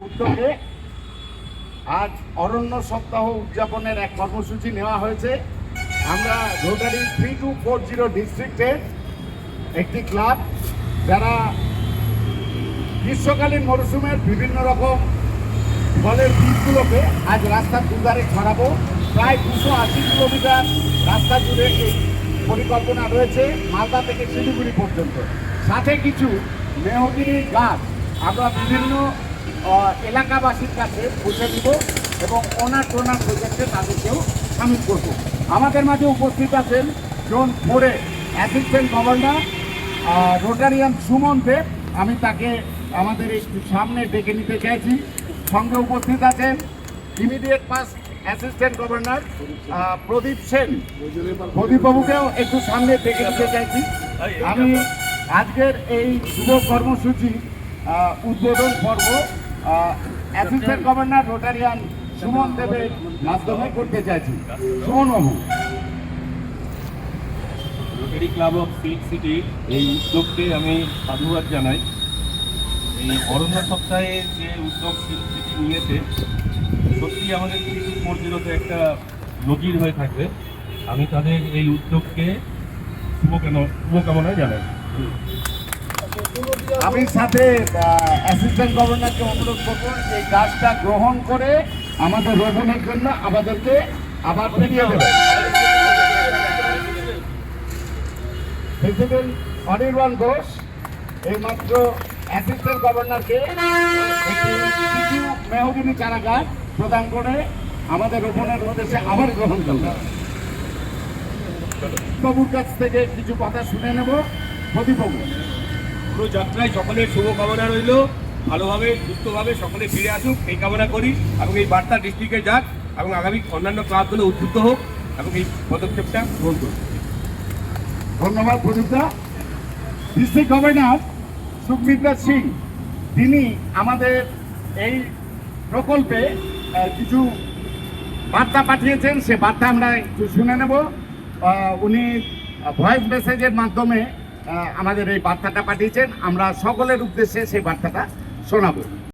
উদ্যোগে আজ অরণ্য সপ্তাহ উদযাপনের এক কর্মসূচি নেওয়া হয়েছে। আমরা রোটারি 3240 ডিস্ট্রিক্টের একটি ক্লাব, যারা গ্রীষ্মকালীন মরশুমের বিভিন্ন রকম ফলের বীজগুলোকে আজ রাস্তার দুধারে ছড়াবো। প্রায় 280 কিলোমিটার রাস্তা জুড়ে এই পরিকল্পনা রয়েছে, মালদা থেকে শিলিগুড়ি পর্যন্ত। সাথে কিছু মেহগিনি গাছ আমরা বিভিন্ন এলাকাবাসীর কাছে পৌঁছে দিব এবং ওনার টোনার প্রজেক্টে তাদেরকেও সামিল করব। আমাদের মাঝে উপস্থিত আছেন জোন 4-এর assistant governor Rotarian Suman Deb. আমি তাকে আমাদের একটু সামনে ডেকে নিতে চাইছি। সঙ্গে উপস্থিত আছেন ইমিডিয়েট পাস্ট অ্যাসিস্ট্যান্ট গভর্নর প্রদীপ সেন। প্রদীপবাবুকেও একটু সামনে ডেকে নিতে চাইছি। আমি আজকের এই শুভ কর্মসূচি উদ্বোধন পর্ব অ্যাসিস্ট্যান্ট গভর্নর রোটারিয়ান সুমন দেবের মাধ্যমে করতে চাইছি। সুমনবাবু। Rotary Club of Silk City এই উদ্যোগকে আমি সাধুবাদ জানাই। এই অরণ্য সপ্তাহে যে উদ্যোগ সিল্ক সিটি নিয়েছে, সত্যি আমাদের 3240 একটা নজির হয়ে থাকবে। আমি তাদের এই উদ্যোগকে শুভকামনা জানাই। আমি সাথে অ্যাসিস্ট্যান্ট গভর্নরকে অনুরোধ করব এই গাছটা গ্রহণ করে আমাদের রোপণের জন্য আমাদেরকে আবার ফিরিয়ে দেবে। প্রেসিডেন্ট অনির্বাণ ঘোষ এইমাত্র অ্যাসিস্ট্যান্ট গভর্নরকে কিছু মেহগিনি চারা গাছ প্রদান করে আমাদের রোপণের উদ্দেশ্যে আবার গ্রহণ করবে। বাবুর কাছ থেকে কিছু কথা শুনে নেব। প্রদীপবাবু। পুরো যাত্রায় সকলের শুভকামনা রইল, ভালোভাবে সুস্থভাবে সকলে ফিরে আসুক এই কামনা করি এবং এই বার্তা ডিস্ট্রিক্টে যাক এবং আগামী অন্যান্য ক্লাবগুলো উদ্বুদ্ধ হোক এবং এই পদক্ষেপটা গ্রহণ করুন। ধন্যবাদ প্রদীপদা। ডিস্ট্রিক্ট গভর্নর সুখমিত্রা সিং, তিনি আমাদের এই প্রকল্পে কিছু বার্তা পাঠিয়েছেন। সে বার্তা আমরা একটু শুনে নেব। উনি ভয়েস মেসেজের মাধ্যমে আমাদের এই বার্তাটা পাঠিয়েছেন। আমরা সকলের উদ্দেশ্যে সেই বার্তাটা শোনাবো।